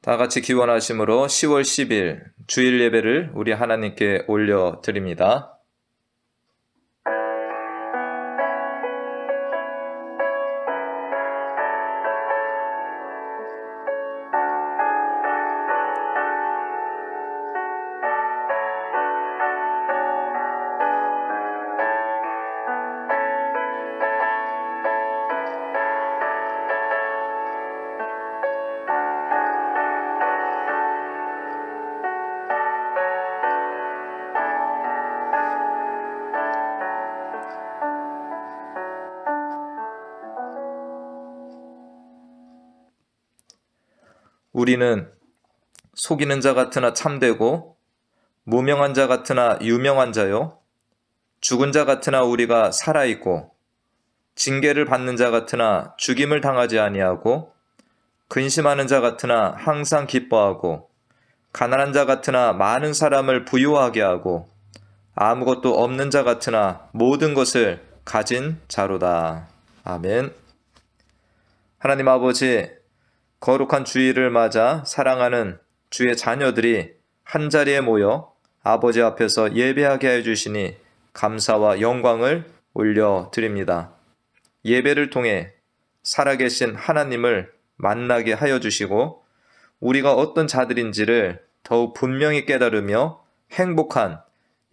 다 같이 기원하심으로 10월 10일 주일 예배를 우리 하나님께 올려드립니다. 우리는 속이는 자 같으나 참되고 무명한 자 같으나 유명한 자요, 죽은 자 같으나 우리가 살아있고 징계를 받는 자 같으나 죽임을 당하지 아니하고 근심하는 자 같으나 항상 기뻐하고 가난한 자 같으나 많은 사람을 부유하게 하고 아무것도 없는 자 같으나 모든 것을 가진 자로다. 아멘. 하나님 아버지, 거룩한 주일을 맞아 사랑하는 주의 자녀들이 한자리에 모여 아버지 앞에서 예배하게 해주시니 감사와 영광을 올려드립니다. 예배를 통해 살아계신 하나님을 만나게 하여 주시고 우리가 어떤 자들인지를 더욱 분명히 깨달으며 행복한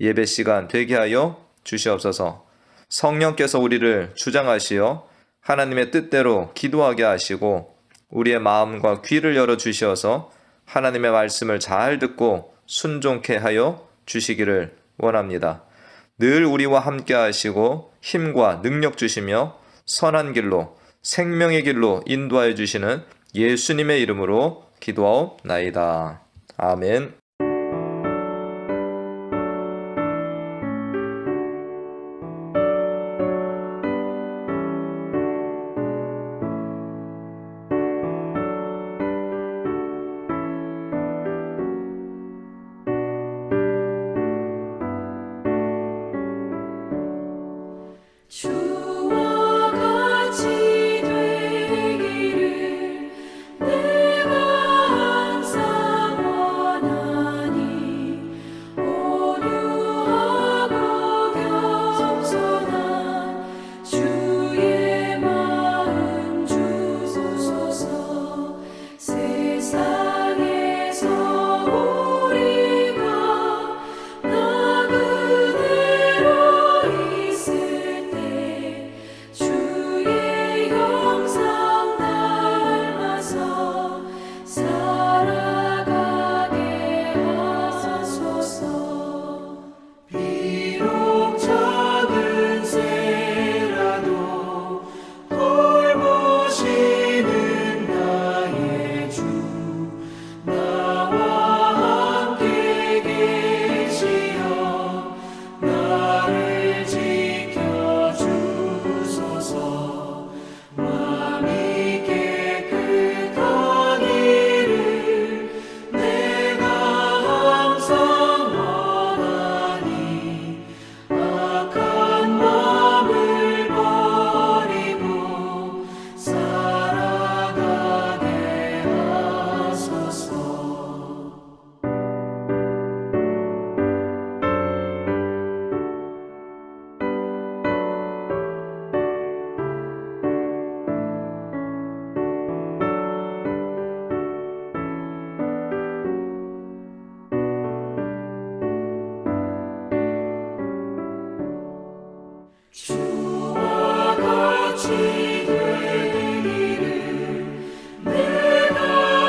예배 시간 되게 하여 주시옵소서. 성령께서 우리를 주장하시어 하나님의 뜻대로 기도하게 하시고 우리의 마음과 귀를 열어 주시어서 하나님의 말씀을 잘 듣고 순종케 하여 주시기를 원합니다. 늘 우리와 함께 하시고 힘과 능력 주시며 선한 길로 생명의 길로 인도하여 주시는 예수님의 이름으로 기도하옵나이다. 아멘. 주와 같이 되기를 내가 항상 원하니 온유하고 겸손한 주의 마음 주소서. 세상에서 우리가 나 그대로 있을 때 주의 형상 닮아서 살아가게 하소서. 비록 작은 새라도 돌보시는 나의 주, 나와 함께 계시어 나를 지켜주소서. 마음이 깨끗하기를 내가 항상 원하니 악한 마음을 버리고 살아가게 하소서. 주와 같이 되기를 내가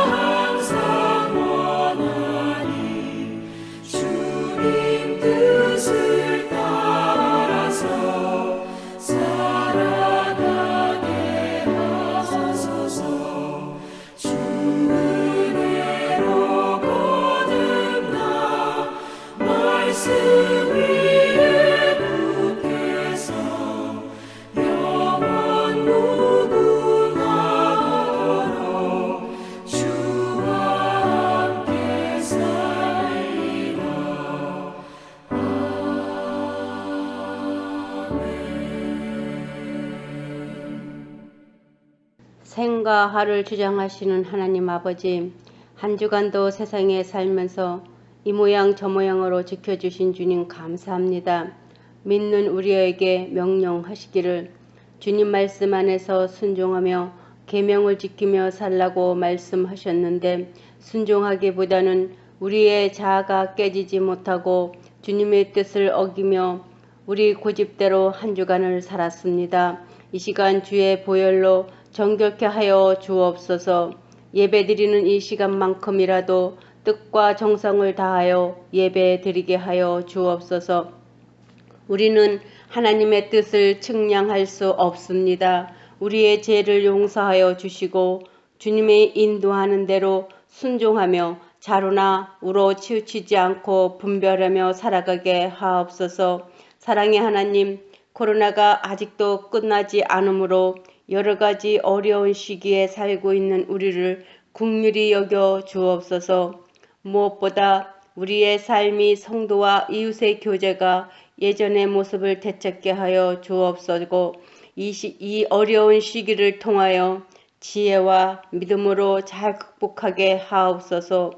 항상 원하니 주님 뜻을 따라서 살아가게 하소서. 주 은혜로 거듭나 말씀 위에 굳게서 영원 무궁하도록 주와 함께 살리라. 아멘. 생과 하를 주장하시는 하나님 아버지, 한 주간도 세상에 살면서 이 모양 저 모양으로 지켜주신 주님 감사합니다. 믿는 우리에게 명령하시기를 주님 말씀 안에서 순종하며 계명을 지키며 살라고 말씀하셨는데 순종하기보다는 우리의 자아가 깨지지 못하고 주님의 뜻을 어기며 우리 고집대로 한 주간을 살았습니다. 이 시간 주의 보혈로 정결케 하여 주옵소서. 예배드리는 이 시간만큼이라도 뜻과 정성을 다하여 예배드리게 하여 주옵소서. 우리는 하나님의 뜻을 측량할 수 없습니다. 우리의 죄를 용서하여 주시고 주님의 인도하는 대로 순종하며 자로나 우로 치우치지 않고 분별하며 살아가게 하옵소서. 사랑의 하나님, 코로나가 아직도 끝나지 않으므로 여러 가지 어려운 시기에 살고 있는 우리를 긍휼히 여겨 주옵소서. 무엇보다 우리의 삶이 성도와 이웃의 교제가 예전의 모습을 되찾게 하여 주옵소서. 이 어려운 시기를 통하여 지혜와 믿음으로 잘 극복하게 하옵소서.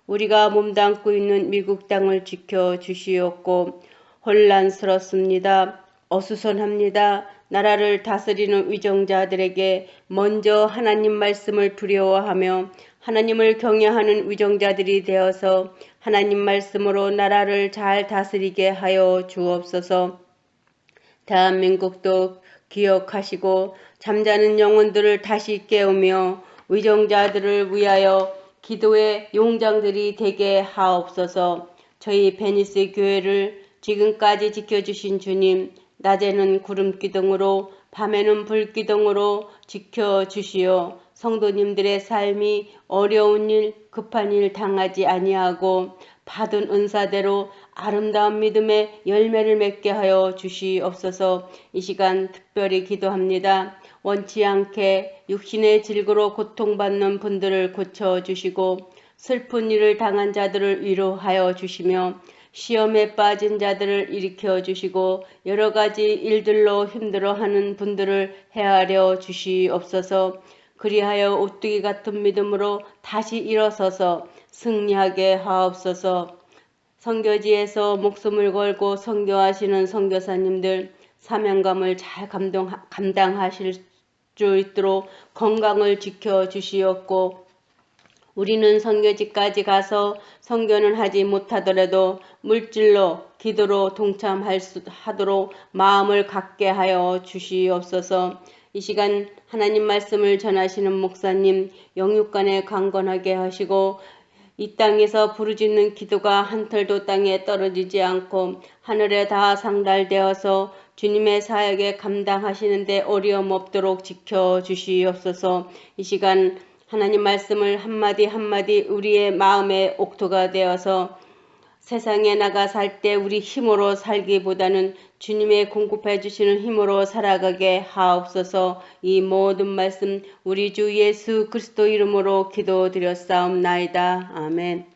우리가 몸담고 있는 미국 땅을 지켜 주시옵고 혼란스럽습니다. 어수선합니다. 나라를 다스리는 위정자들에게 먼저 하나님 말씀을 두려워하며 하나님을 경외하는 위정자들이 되어서 하나님 말씀으로 나라를 잘 다스리게 하여 주옵소서. 대한민국도 기억하시고 잠자는 영혼들을 다시 깨우며 위정자들을 위하여 기도의 용장들이 되게 하옵소서. 저희 베니스 교회를 지금까지 지켜주신 주님, 낮에는 구름 기둥으로 밤에는 불 기둥으로 지켜주시오. 성도님들의 삶이 어려운 일, 급한 일 당하지 아니하고 받은 은사대로 아름다운 믿음의 열매를 맺게 하여 주시옵소서. 이 시간 특별히 기도합니다. 원치 않게 육신의 질고로 고통받는 분들을 고쳐주시고 슬픈 일을 당한 자들을 위로하여 주시며 시험에 빠진 자들을 일으켜 주시고 여러 가지 일들로 힘들어하는 분들을 헤아려 주시옵소서. 그리하여 오뚜기 같은 믿음으로 다시 일어서서 승리하게 하옵소서. 선교지에서 목숨을 걸고 선교하시는 선교사님들 사명감을 잘 감당하실 수 있도록 건강을 지켜주시옵고 우리는 선교지까지 가서 선교는 하지 못하더라도 물질로 기도로 동참하도록 마음을 갖게 하여 주시옵소서. 이 시간 하나님 말씀을 전하시는 목사님 영육간에 강건하게 하시고 이 땅에서 부르짖는 기도가 한 털도 땅에 떨어지지 않고 하늘에 다 상달되어서 주님의 사역에 감당하시는데 어려움 없도록 지켜주시옵소서. 이 시간 하나님 말씀을 한마디 한마디 우리의 마음의 옥토가 되어서 세상에 나가 살 때 우리 힘으로 살기보다는 주님의 공급해 주시는 힘으로 살아가게 하옵소서. 이 모든 말씀 우리 주 예수 그리스도 이름으로 기도드렸사옵나이다. 아멘.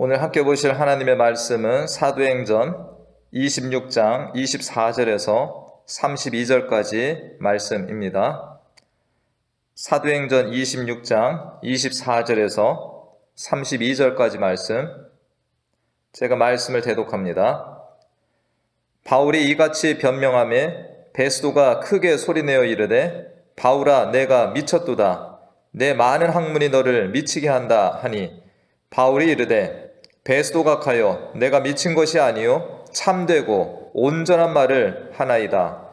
오늘 함께 보실 하나님의 말씀은 사도행전 26장 24절에서 32절까지 말씀입니다. 사도행전 26장 24절에서 32절까지 말씀, 제가 말씀을 대독합니다. 바울이 이같이 변명하며 베스도가 크게 소리내어 이르되 바울아 내가 미쳤도다. 내 많은 학문이 너를 미치게 한다 하니 바울이 이르되 베스도가 가여 내가 미친 것이 아니요 참되고 온전한 말을 하나이다.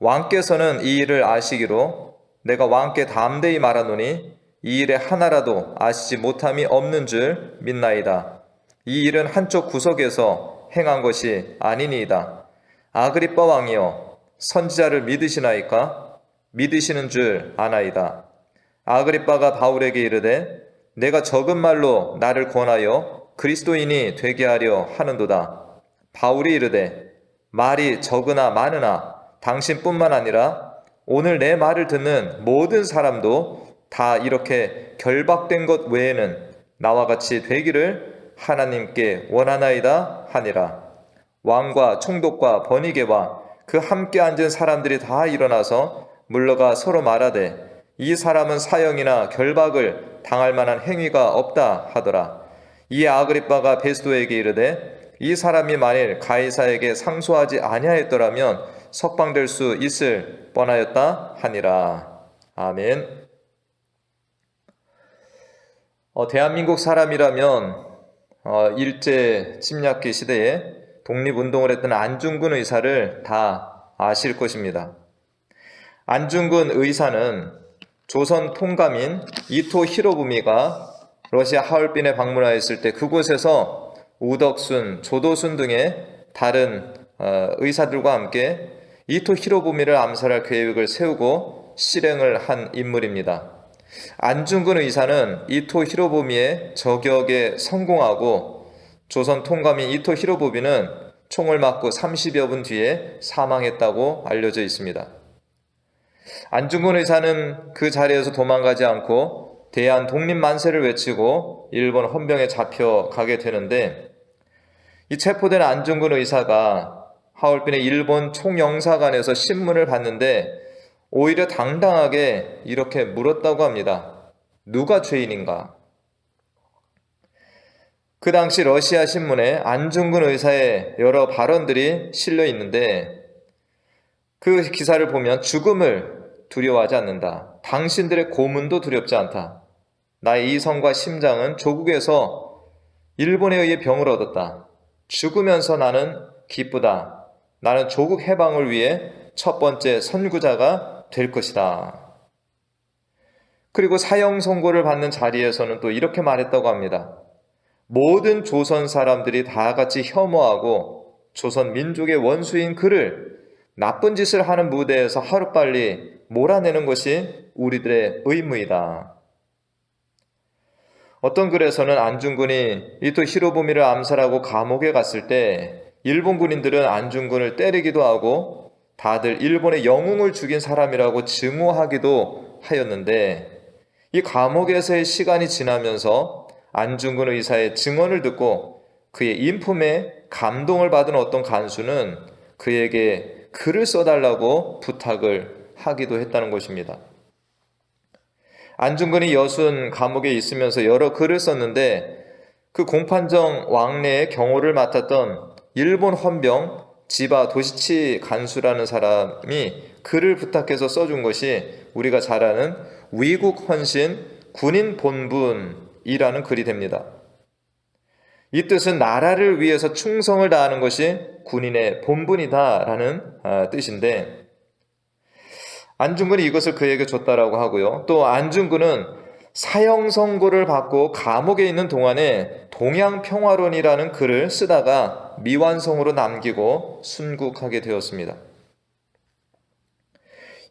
왕께서는 이 일을 아시기로 내가 왕께 담대히 말하노니 이 일에 하나라도 아시지 못함이 없는 줄 믿나이다. 이 일은 한쪽 구석에서 행한 것이 아니니이다. 아그리빠 왕이여, 선지자를 믿으시나이까? 믿으시는 줄 아나이다. 아그리빠가 바울에게 이르되 내가 적은 말로 나를 권하여 그리스도인이 되게 하려 하는도다. 바울이 이르되 말이 적으나 많으나 당신뿐만 아니라 오늘 내 말을 듣는 모든 사람도 다 이렇게 결박된 것 외에는 나와 같이 되기를 하나님께 원하나이다 하니라. 왕과 총독과 번이게와 그 함께 앉은 사람들이 다 일어나서 물러가 서로 말하되 이 사람은 사형이나 결박을 당할 만한 행위가 없다 하더라. 이에 아그리빠가 베스도에게 이르되 이 사람이 만일 가이사에게 상소하지 아니하였더라면 석방될 수 있을 뻔하였다 하니라. 아멘. 대한민국 사람이라면 일제 침략기 시대에 독립운동을 했던 안중근 의사를 다 아실 것입니다. 안중근 의사는 조선 통감인 이토 히로부미가 러시아 하얼빈에 방문하였을 때 그곳에서 우덕순, 조도순 등의 다른 의사들과 함께 이토 히로부미를 암살할 계획을 세우고 실행을 한 인물입니다. 안중근 의사는 이토 히로부미의 저격에 성공하고 조선 통감인 이토 히로부미는 총을 맞고 30여 분 뒤에 사망했다고 알려져 있습니다. 안중근 의사는 그 자리에서 도망가지 않고 대한 독립만세를 외치고 일본 헌병에 잡혀가게 되는데 이 체포된 안중근 의사가 하얼빈의 일본 총영사관에서 신문을 봤는데 오히려 당당하게 이렇게 물었다고 합니다. 누가 죄인인가? 그 당시 러시아 신문에 안중근 의사의 여러 발언들이 실려 있는데 그 기사를 보면 죽음을 두려워하지 않는다. 당신들의 고문도 두렵지 않다. 나의 이성과 심장은 조국에서 일본에 의해 병을 얻었다. 죽으면서 나는 기쁘다. 나는 조국 해방을 위해 첫 번째 선구자가 될 것이다. 그리고 사형 선고를 받는 자리에서는 또 이렇게 말했다고 합니다. 모든 조선 사람들이 다 같이 혐오하고 조선 민족의 원수인 그를 나쁜 짓을 하는 무대에서 하루빨리 몰아내는 것이 우리들의 의무이다. 어떤 글에서는 안중근이 이토 히로부미를 암살하고 감옥에 갔을 때 일본 군인들은 안중근을 때리기도 하고 다들 일본의 영웅을 죽인 사람이라고 증오하기도 하였는데 이 감옥에서의 시간이 지나면서 안중근 의사의 증언을 듣고 그의 인품에 감동을 받은 어떤 간수는 그에게 글을 써달라고 부탁을 하기도 했다는 것입니다. 안중근이 여순 감옥에 있으면서 여러 글을 썼는데 그 공판정 왕래의 경호를 맡았던 일본 헌병 지바 도시치 간수라는 사람이 글을 부탁해서 써준 것이 우리가 잘 아는 위국 헌신 군인 본분이라는 글이 됩니다. 이 뜻은 나라를 위해서 충성을 다하는 것이 군인의 본분이다라는 뜻인데 안중근이 이것을 그에게 줬다라고 하고요. 또 안중근은 사형 선고를 받고 감옥에 있는 동안에 동양평화론이라는 글을 쓰다가 미완성으로 남기고 순국하게 되었습니다.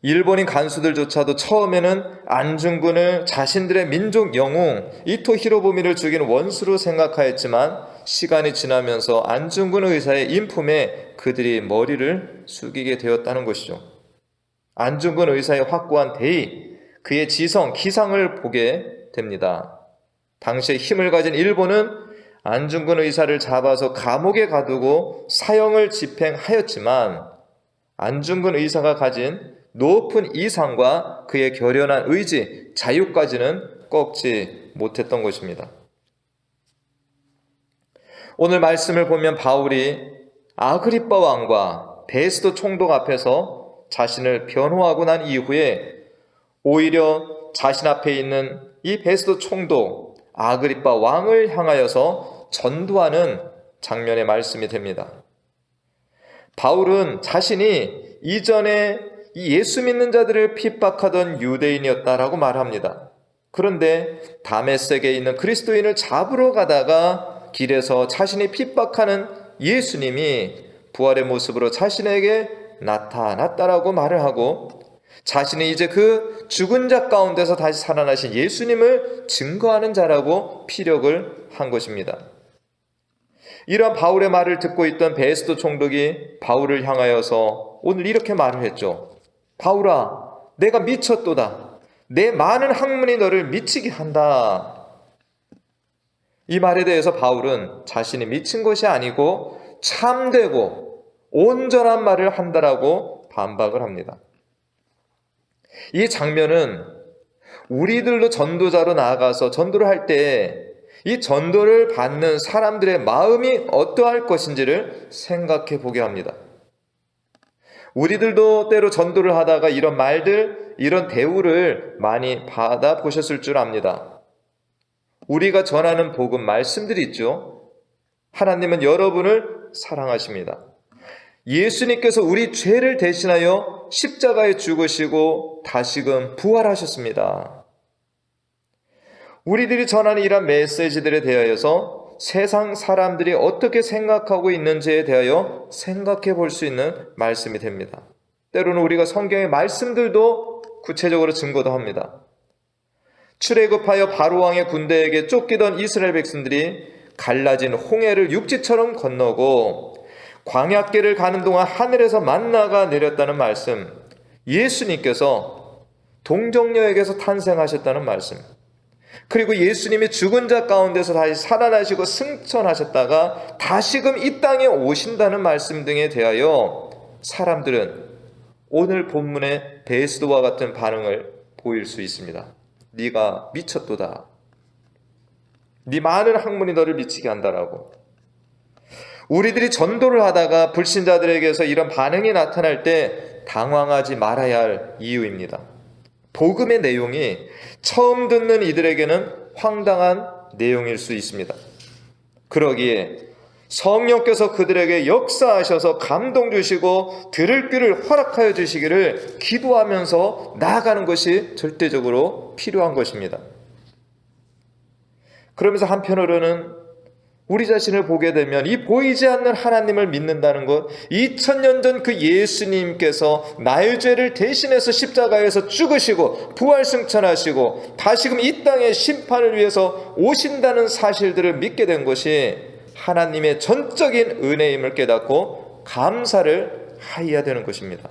일본인 간수들조차도 처음에는 안중근을 자신들의 민족 영웅 이토 히로부미를 죽인 원수로 생각하였지만 시간이 지나면서 안중근 의사의 인품에 그들이 머리를 숙이게 되었다는 것이죠. 안중근 의사의 확고한 대의, 그의 지성, 기상을 보게 됩니다. 당시에 힘을 가진 일본은 안중근 의사를 잡아서 감옥에 가두고 사형을 집행하였지만 안중근 의사가 가진 높은 이상과 그의 결연한 의지, 자유까지는 꺾지 못했던 것입니다. 오늘 말씀을 보면 바울이 아그리빠 왕과 베스도 총독 앞에서 자신을 변호하고 난 이후에 오히려 자신 앞에 있는 이 베스도 총독 아그리빠 왕을 향하여서 전도하는 장면의 말씀이 됩니다. 바울은 자신이 이전에 이 예수 믿는 자들을 핍박하던 유대인이었다라고 말합니다. 그런데 다메섹에 있는 그리스도인을 잡으러 가다가 길에서 자신이 핍박하는 예수님이 부활의 모습으로 자신에게 나타났다라고 말을 하고 자신이 이제 그 죽은 자 가운데서 다시 살아나신 예수님을 증거하는 자라고 피력을 한 것입니다. 이러한 바울의 말을 듣고 있던 베스도 총독이 바울을 향하여서 오늘 이렇게 말을 했죠. 바울아, 내가 미쳤도다. 내 많은 학문이 너를 미치게 한다. 이 말에 대해서 바울은 자신이 미친 것이 아니고 참되고 온전한 말을 한다라고 반박을 합니다. 이 장면은 우리들도 전도자로 나아가서 전도를 할 때 이 전도를 받는 사람들의 마음이 어떠할 것인지를 생각해 보게 합니다. 우리들도 때로 전도를 하다가 이런 말들, 이런 대우를 많이 받아보셨을 줄 압니다. 우리가 전하는 복음 말씀들이 있죠. 하나님은 여러분을 사랑하십니다. 예수님께서 우리 죄를 대신하여 십자가에 죽으시고 다시금 부활하셨습니다. 우리들이 전하는 이런 메시지들에 대하여서 세상 사람들이 어떻게 생각하고 있는지에 대하여 생각해 볼 수 있는 말씀이 됩니다. 때로는 우리가 성경의 말씀들도 구체적으로 증거도 합니다. 출애굽하여 바로왕의 군대에게 쫓기던 이스라엘 백성들이 갈라진 홍해를 육지처럼 건너고 광야길을 가는 동안 하늘에서 만나가 내렸다는 말씀, 예수님께서 동정녀에게서 탄생하셨다는 말씀, 그리고 예수님이 죽은 자 가운데서 다시 살아나시고 승천하셨다가 다시금 이 땅에 오신다는 말씀 등에 대하여 사람들은 오늘 본문의 베스도와 같은 반응을 보일 수 있습니다. 네가 미쳤도다. 네 많은 학문이 너를 미치게 한다라고. 우리들이 전도를 하다가 불신자들에게서 이런 반응이 나타날 때 당황하지 말아야 할 이유입니다. 복음의 내용이 처음 듣는 이들에게는 황당한 내용일 수 있습니다. 그러기에 성령께서 그들에게 역사하셔서 감동 주시고 들을 귀를 허락하여 주시기를 기도하면서 나아가는 것이 절대적으로 필요한 것입니다. 그러면서 한편으로는 우리 자신을 보게 되면 이 보이지 않는 하나님을 믿는다는 것, 2000년 전 그 예수님께서 나의 죄를 대신해서 십자가에서 죽으시고 부활승천하시고 다시금 이 땅의 심판을 위해서 오신다는 사실들을 믿게 된 것이 하나님의 전적인 은혜임을 깨닫고 감사를 하여야 되는 것입니다.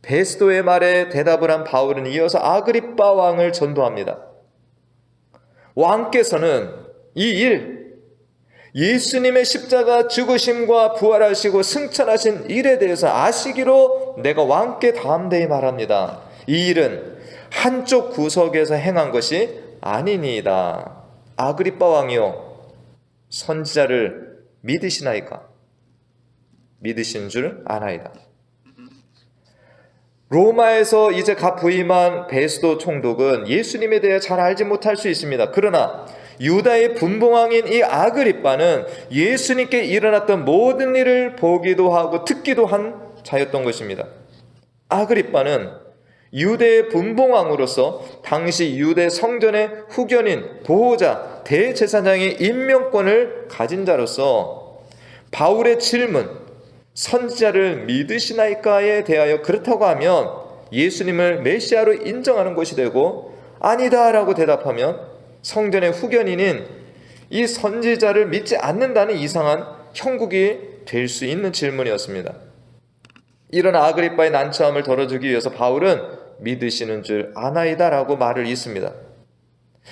베스도의 말에 대답을 한 바울은 이어서 아그리빠 왕을 전도합니다. 왕께서는 이 일, 예수님의 십자가 죽으심과 부활하시고 승천하신 일에 대해서 아시기로 내가 왕께 담대히 말합니다. 이 일은 한쪽 구석에서 행한 것이 아니니이다. 아그리빠 왕이요, 선지자를 믿으시나이까? 믿으신 줄 아나이다. 로마에서 이제 갓 부임한 베스도 총독은 예수님에 대해 잘 알지 못할 수 있습니다. 그러나 유다의 분봉왕인 이 아그리빠는 예수님께 일어났던 모든 일을 보기도 하고 듣기도 한 자였던 것입니다. 아그리빠는 유대의 분봉왕으로서 당시 유대 성전의 후견인, 보호자, 대제사장의 임명권을 가진 자로서 바울의 질문, 선지자를 믿으시나이까에 대하여 그렇다고 하면 예수님을 메시아로 인정하는 것이 되고, 아니다라고 대답하면 성전의 후견인인 이 선지자를 믿지 않는다는 이상한 형국이 될 수 있는 질문이었습니다. 이런 아그리빠의 난처함을 덜어주기 위해서 바울은 믿으시는 줄 아나이다라고 말을 잇습니다.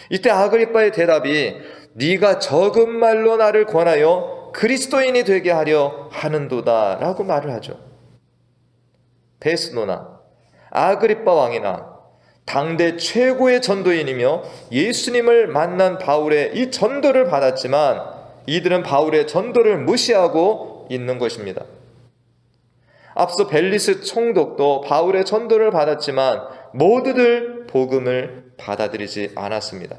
이때 아그리빠의 대답이 네가 적은 말로 나를 권하여 그리스도인이 되게 하려 하는도다 라고 말을 하죠. 베스도나 아그리빠 왕이나 당대 최고의 전도인이며 예수님을 만난 바울의 이 전도를 받았지만 이들은 바울의 전도를 무시하고 있는 것입니다. 앞서 벨리스 총독도 바울의 전도를 받았지만 모두들 복음을 받아들이지 않았습니다.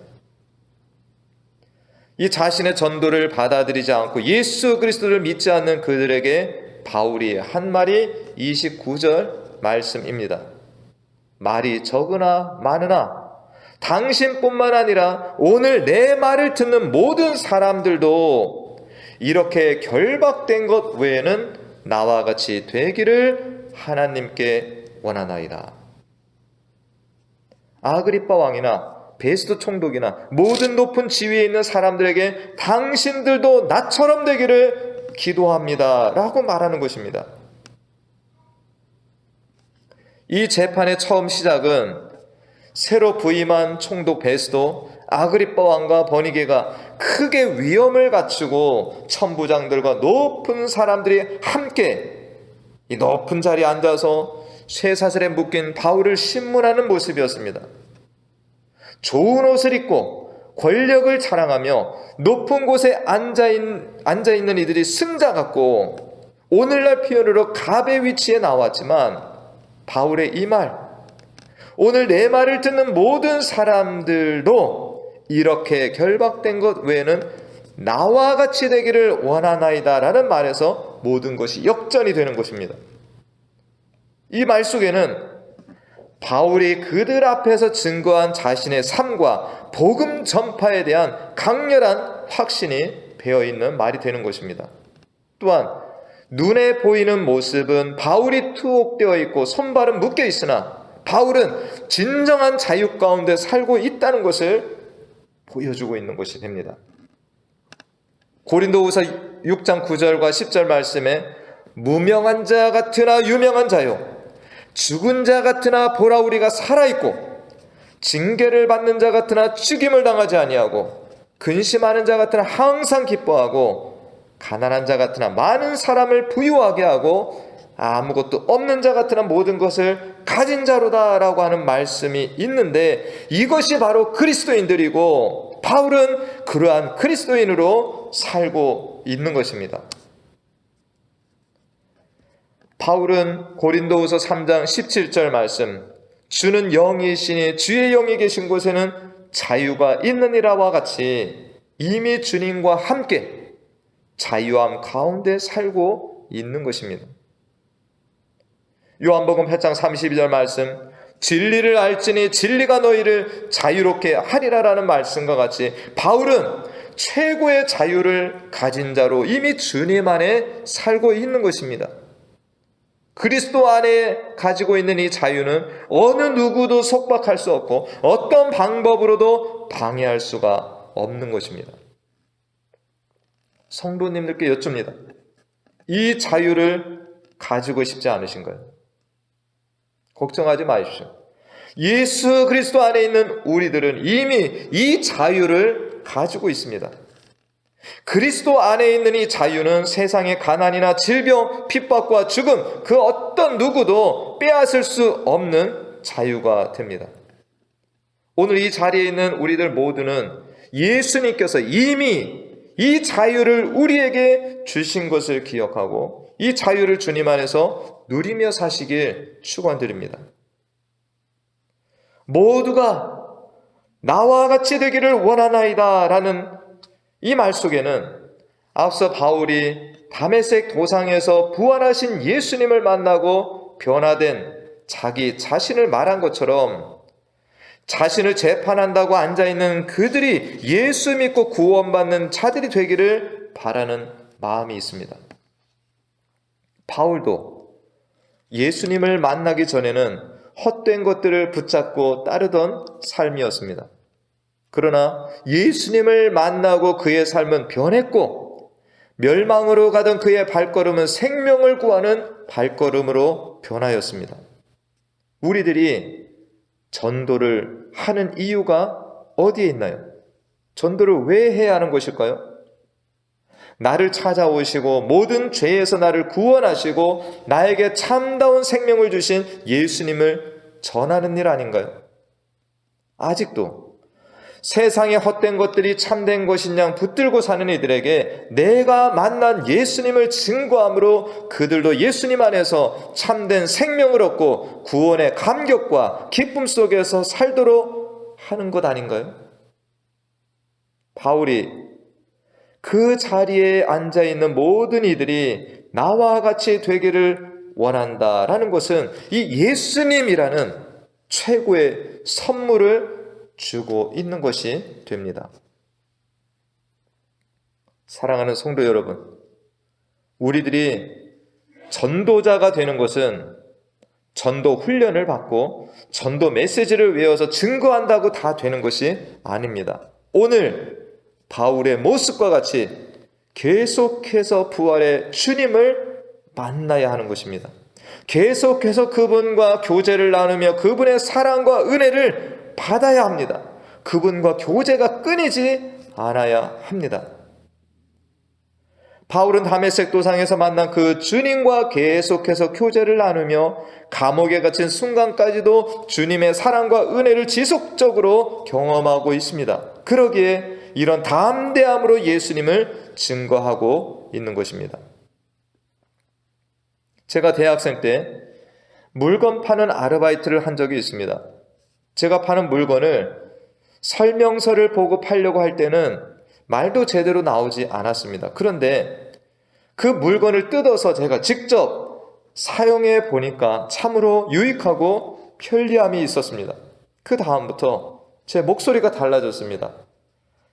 이 자신의 전도를 받아들이지 않고 예수 그리스도를 믿지 않는 그들에게 바울이 한 말이 29절 말씀입니다. 말이 적으나 많으나 당신뿐만 아니라 오늘 내 말을 듣는 모든 사람들도 이렇게 결박된 것 외에는 나와 같이 되기를 하나님께 원하나이다. 아그리빠 왕이나 베스도 총독이나 모든 높은 지위에 있는 사람들에게 당신들도 나처럼 되기를 기도합니다 라고 말하는 것입니다. 이 재판의 처음 시작은 새로 부임한 총독 베스도 아그리빠 왕과 버니게가 크게 위험을 갖추고 천부장들과 높은 사람들이 함께 이 높은 자리에 앉아서 쇠사슬에 묶인 바울을 신문하는 모습이었습니다. 좋은 옷을 입고 권력을 자랑하며 높은 곳에 앉아있는 이들이 승자 같고 오늘날 표현으로 갑의 위치에 나왔지만 바울의 이 말, 오늘 내 말을 듣는 모든 사람들도 이렇게 결박된 것 외에는 나와 같이 되기를 원하나이다 라는 말에서 모든 것이 역전이 되는 것입니다. 이 말 속에는 바울이 그들 앞에서 증거한 자신의 삶과 복음 전파에 대한 강렬한 확신이 배어있는 말이 되는 것입니다. 또한 눈에 보이는 모습은 바울이 투옥되어 있고 손발은 묶여 있으나 바울은 진정한 자유 가운데 살고 있다는 것을 보여주고 있는 것이 됩니다. 고린도후서 6장 9절과 10절 말씀에 무명한 자 같으나 유명한 자요 죽은 자 같으나 보라 우리가 살아있고 징계를 받는 자 같으나 죽임을 당하지 아니하고 근심하는 자 같으나 항상 기뻐하고 가난한 자 같으나 많은 사람을 부유하게 하고 아무것도 없는 자 같으나 모든 것을 가진 자로다 라고 하는 말씀이 있는데 이것이 바로 그리스도인들이고 바울은 그러한 그리스도인으로 살고 있는 것입니다. 바울은 고린도후서 3장 17절 말씀 주는 영이시니 주의 영이 계신 곳에는 자유가 있느니라와 같이 이미 주님과 함께 자유함 가운데 살고 있는 것입니다. 요한복음 8장 32절 말씀 진리를 알지니 진리가 너희를 자유롭게 하리라라는 말씀과 같이 바울은 최고의 자유를 가진 자로 이미 주님 안에 살고 있는 것입니다. 그리스도 안에 가지고 있는 이 자유는 어느 누구도 속박할 수 없고 어떤 방법으로도 방해할 수가 없는 것입니다. 성도님들께 여쭙니다. 이 자유를 가지고 싶지 않으신가요? 걱정하지 마십시오. 예수 그리스도 안에 있는 우리들은 이미 이 자유를 가지고 있습니다. 그리스도 안에 있는 이 자유는 세상의 가난이나 질병, 핍박과 죽음 그 어떤 누구도 빼앗을 수 없는 자유가 됩니다. 오늘 이 자리에 있는 우리들 모두는 예수님께서 이미 이 자유를 우리에게 주신 것을 기억하고 이 자유를 주님 안에서 누리며 사시길 축원드립니다. 모두가 나와 같이 되기를 원하나이다 라는 이 말 속에는 앞서 바울이 다메섹 도상에서 부활하신 예수님을 만나고 변화된 자기 자신을 말한 것처럼 자신을 재판한다고 앉아있는 그들이 예수 믿고 구원받는 자들이 되기를 바라는 마음이 있습니다. 바울도 예수님을 만나기 전에는 헛된 것들을 붙잡고 따르던 삶이었습니다. 그러나 예수님을 만나고 그의 삶은 변했고 멸망으로 가던 그의 발걸음은 생명을 구하는 발걸음으로 변하였습니다. 우리들이 전도를 하는 이유가 어디에 있나요? 전도를 왜 해야 하는 것일까요? 나를 찾아오시고 모든 죄에서 나를 구원하시고 나에게 참다운 생명을 주신 예수님을 전하는 일 아닌가요? 아직도 세상의 헛된 것들이 참된 것인 양 붙들고 사는 이들에게 내가 만난 예수님을 증거함으로 그들도 예수님 안에서 참된 생명을 얻고 구원의 감격과 기쁨 속에서 살도록 하는 것 아닌가요? 바울이 그 자리에 앉아있는 모든 이들이 나와 같이 되기를 원한다라는 것은 이 예수님이라는 최고의 선물을 주고 있는 것이 됩니다. 사랑하는 성도 여러분, 우리들이 전도자가 되는 것은 전도 훈련을 받고 전도 메시지를 외워서 증거한다고 다 되는 것이 아닙니다. 오늘 바울의 모습과 같이 계속해서 부활의 주님을 만나야 하는 것입니다. 계속해서 그분과 교제를 나누며 그분의 사랑과 은혜를 받아야 합니다. 그분과 교제가 끊이지 않아야 합니다. 바울은 다메섹 도상에서 만난 그 주님과 계속해서 교제를 나누며 감옥에 갇힌 순간까지도 주님의 사랑과 은혜를 지속적으로 경험하고 있습니다. 그러기에 이런 담대함으로 예수님을 증거하고 있는 것입니다. 제가 대학생 때 물건 파는 아르바이트를 한 적이 있습니다. 제가 파는 물건을 설명서를 보고 팔려고 할 때는 말도 제대로 나오지 않았습니다. 그런데 그 물건을 뜯어서 제가 직접 사용해 보니까 참으로 유익하고 편리함이 있었습니다. 그 다음부터 제 목소리가 달라졌습니다.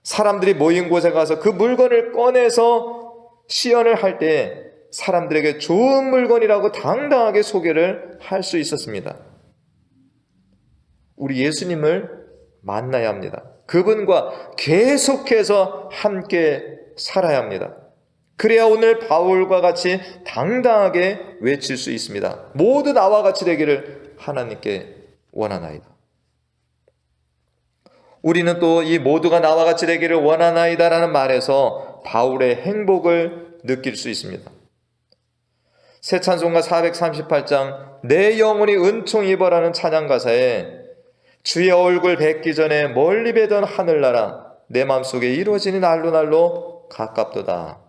사람들이 모인 곳에 가서 그 물건을 꺼내서 시연을 할 때 사람들에게 좋은 물건이라고 당당하게 소개를 할 수 있었습니다. 우리 예수님을 만나야 합니다. 그분과 계속해서 함께 살아야 합니다. 그래야 오늘 바울과 같이 당당하게 외칠 수 있습니다. 모두 나와 같이 되기를 하나님께 원하나이다. 우리는 또 이 모두가 나와 같이 되기를 원하나이다라는 말에서 바울의 행복을 느낄 수 있습니다. 새 찬송가 438장 내 영혼이 은총 입어라는 찬양 가사에 주의 얼굴 뵙기 전에 멀리 뵈던 하늘나라 내 맘속에 이루어지니 날로 날로 가깝도다.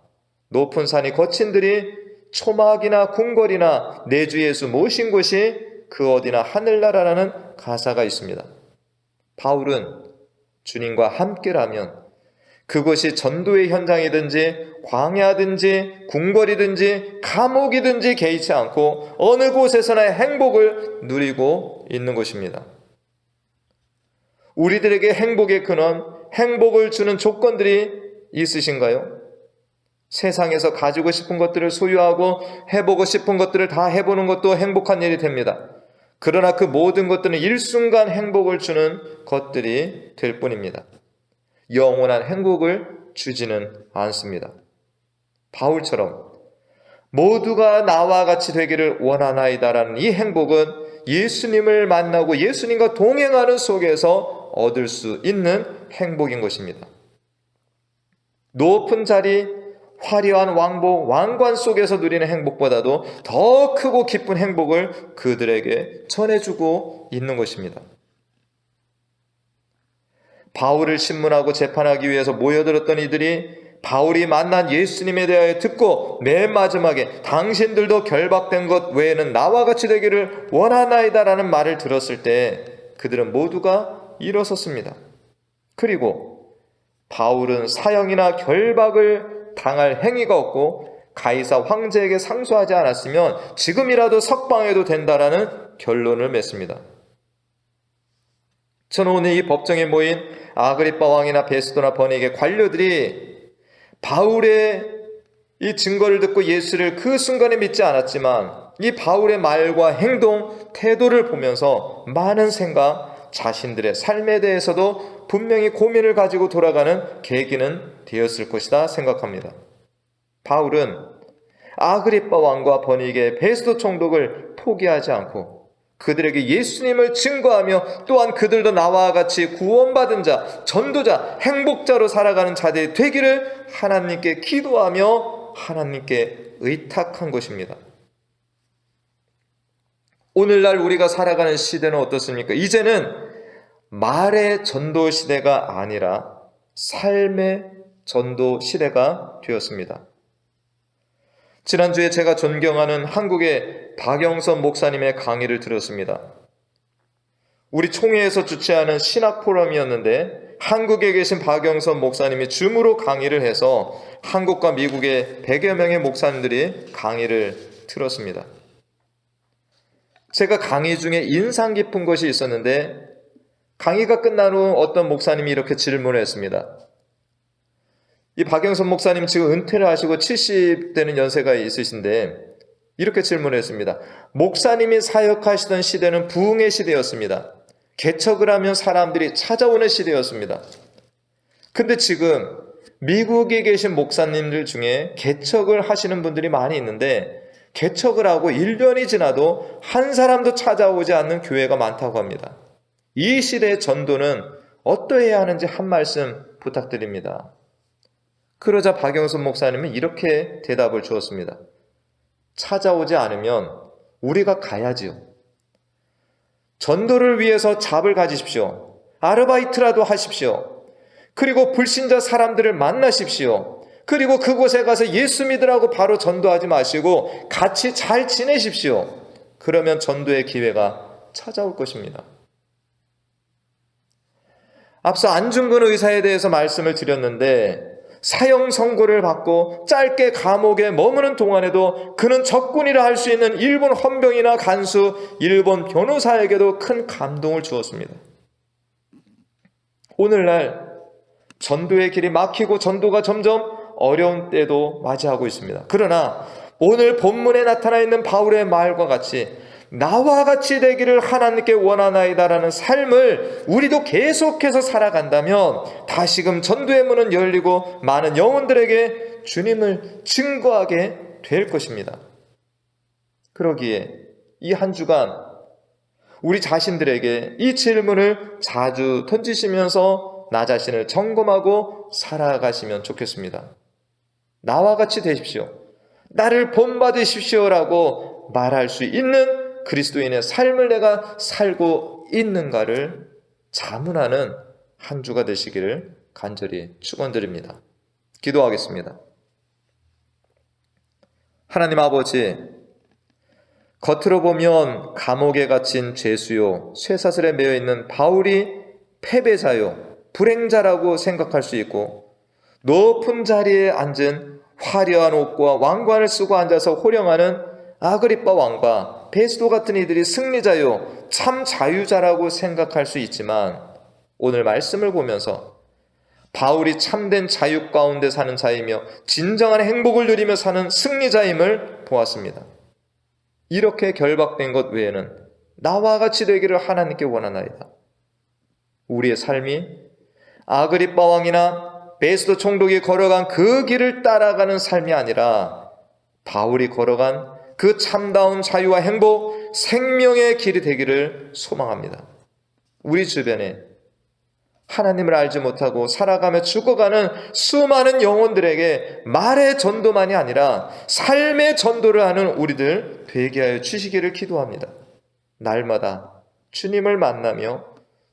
높은 산이 거친 들이 초막이나 궁궐이나 내 주 예수 모신 곳이 그 어디나 하늘나라라는 가사가 있습니다. 바울은 주님과 함께라면 그것이 전도의 현장이든지 광야든지 궁궐이든지 감옥이든지 개의치 않고 어느 곳에서나 행복을 누리고 있는 것입니다. 우리들에게 행복의 근원, 행복을 주는 조건들이 있으신가요? 세상에서 가지고 싶은 것들을 소유하고 해보고 싶은 것들을 다 해보는 것도 행복한 일이 됩니다. 그러나 그 모든 것들은 일순간 행복을 주는 것들이 될 뿐입니다. 영원한 행복을 주지는 않습니다. 바울처럼 모두가 나와 같이 되기를 원하나이다라는 이 행복은 예수님을 만나고 예수님과 동행하는 속에서 얻을 수 있는 행복인 것입니다. 높은 자리, 화려한 왕복, 왕관 속에서 누리는 행복보다도 더 크고 기쁜 행복을 그들에게 전해주고 있는 것입니다. 바울을 신문하고 재판하기 위해서 모여들었던 이들이 바울이 만난 예수님에 대하여 듣고 맨 마지막에 당신들도 결박된 것 외에는 나와 같이 되기를 원하나이다라는 말을 들었을 때 그들은 모두가 일어섰습니다. 그리고 바울은 사형이나 결박을 당할 행위가 없고 가이사 황제에게 상소하지 않았으면 지금이라도 석방해도 된다라는 결론을 맺습니다. 저는 오늘 이 법정에 모인 아그리빠 왕이나 베스도나 버니게 관료들이 바울의 이 증거를 듣고 예수를 그 순간에 믿지 않았지만 이 바울의 말과 행동, 태도를 보면서 많은 생각, 자신들의 삶에 대해서도 분명히 고민을 가지고 돌아가는 계기는 되었을 것이다 생각합니다. 바울은 아그리빠 왕과 버니게 베스도 총독을 포기하지 않고 그들에게 예수님을 증거하며 또한 그들도 나와 같이 구원받은 자, 전도자, 행복자로 살아가는 자들이 되기를 하나님께 기도하며 하나님께 의탁한 것입니다. 오늘날 우리가 살아가는 시대는 어떻습니까? 이제는 말의 전도 시대가 아니라 삶의 전도 시대가 되었습니다. 지난주에 제가 존경하는 한국의 박영선 목사님의 강의를 들었습니다. 우리 총회에서 주최하는 신학 포럼이었는데 한국에 계신 박영선 목사님이 줌으로 강의를 해서 한국과 미국의 100여 명의 목사님들이 강의를 들었습니다. 제가 강의 중에 인상 깊은 것이 있었는데 강의가 끝난 후 어떤 목사님이 이렇게 질문을 했습니다. 이 박영선 목사님 지금 은퇴를 하시고 70대는 연세가 있으신데 이렇게 질문을 했습니다. 목사님이 사역하시던 시대는 부흥의 시대였습니다. 개척을 하면 사람들이 찾아오는 시대였습니다. 근데 지금 미국에 계신 목사님들 중에 개척을 하시는 분들이 많이 있는데 개척을 하고 1년이 지나도 한 사람도 찾아오지 않는 교회가 많다고 합니다. 이 시대의 전도는 어떠해야 하는지 한 말씀 부탁드립니다. 그러자 박영선 목사님은 이렇게 대답을 주었습니다. 찾아오지 않으면 우리가 가야지요. 전도를 위해서 잡을 가지십시오. 아르바이트라도 하십시오. 그리고 불신자 사람들을 만나십시오. 그리고 그곳에 가서 예수 믿으라고 바로 전도하지 마시고 같이 잘 지내십시오. 그러면 전도의 기회가 찾아올 것입니다. 앞서 안중근 의사에 대해서 말씀을 드렸는데 사형 선고를 받고 짧게 감옥에 머무는 동안에도 그는 적군이라 할 수 있는 일본 헌병이나 간수, 일본 변호사에게도 큰 감동을 주었습니다. 오늘날 전도의 길이 막히고 전도가 점점 어려운 때도 맞이하고 있습니다. 그러나 오늘 본문에 나타나 있는 바울의 말과 같이 나와 같이 되기를 하나님께 원하나이다라는 삶을 우리도 계속해서 살아간다면 다시금 전도의 문은 열리고 많은 영혼들에게 주님을 증거하게 될 것입니다. 그러기에 이 한 주간 우리 자신들에게 이 질문을 자주 던지시면서 나 자신을 점검하고 살아가시면 좋겠습니다. 나와 같이 되십시오. 나를 본받으십시오라고 말할 수 있는 그리스도인의 삶을 내가 살고 있는가를 자문하는 한 주가 되시기를 간절히 축원드립니다. 기도하겠습니다. 하나님 아버지, 겉으로 보면 감옥에 갇힌 죄수요, 쇠사슬에 매여 있는 바울이 패배자요, 불행자라고 생각할 수 있고 높은 자리에 앉은 화려한 옷과 왕관을 쓰고 앉아서 호령하는 아그리빠 왕과 베스도 같은 이들이 승리자요 참 자유자라고 생각할 수 있지만 오늘 말씀을 보면서 바울이 참된 자유 가운데 사는 자이며 진정한 행복을 누리며 사는 승리자임을 보았습니다. 이렇게 결박된 것 외에는 나와 같이 되기를 하나님께 원하나이다. 우리의 삶이 아그리빠 왕이나 베스도 총독이 걸어간 그 길을 따라가는 삶이 아니라 바울이 걸어간 그 참다운 자유와 행복, 생명의 길이 되기를 소망합니다. 우리 주변에 하나님을 알지 못하고 살아가며 죽어가는 수많은 영혼들에게 말의 전도만이 아니라 삶의 전도를 하는 우리들 되게 하여 주시기를 기도합니다. 날마다 주님을 만나며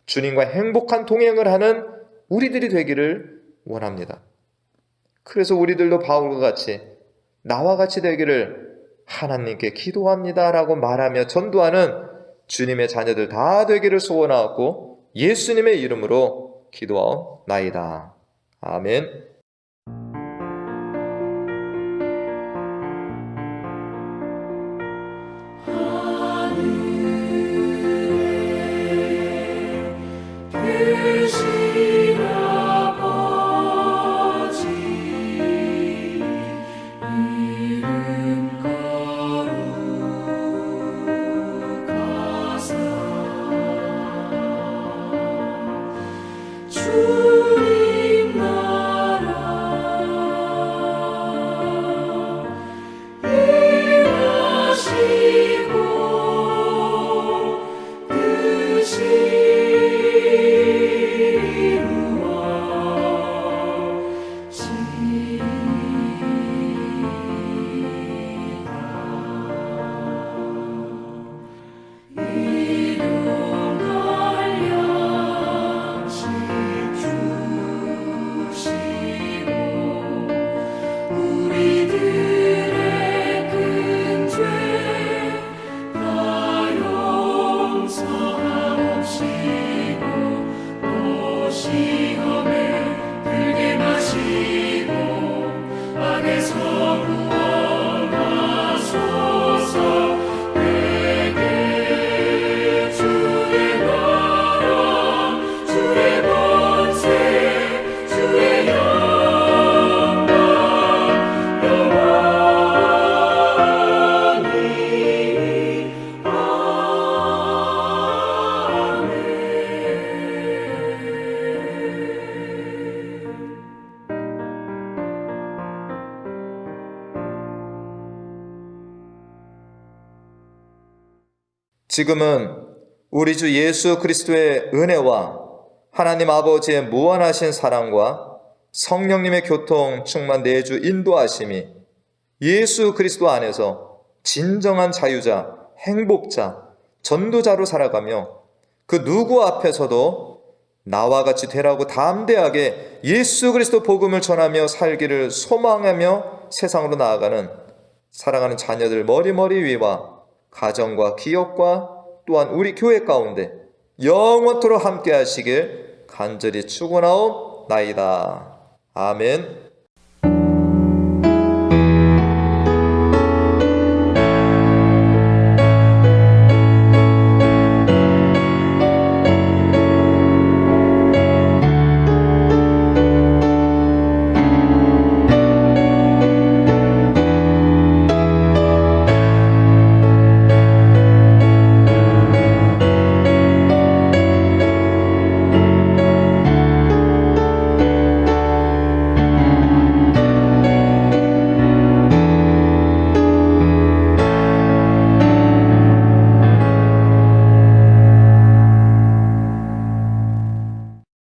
주님과 행복한 동행을 하는 우리들이 되기를 원합니다. 그래서 우리들도 바울과 같이 나와 같이 되기를 하나님께 기도합니다라고 말하며 전도하는 주님의 자녀들 다 되기를 소원하고 예수님의 이름으로 기도하옵나이다. 아멘. 계신 아버지 이름 거룩하사 주님 나라 지금은 우리 주 예수 그리스도의 은혜와 하나님 아버지의 무한하신 사랑과 성령님의 교통 충만 내주 인도하심이 예수 그리스도 안에서 진정한 자유자, 행복자, 전도자로 살아가며 그 누구 앞에서도 나와 같이 되라고 담대하게 예수 그리스도 복음을 전하며 살기를 소망하며 세상으로 나아가는 사랑하는 자녀들 머리머리 위와 가정과 기업과 또한 우리 교회 가운데 영원토록 함께 하시길 간절히 축원하옵나이다. 아멘.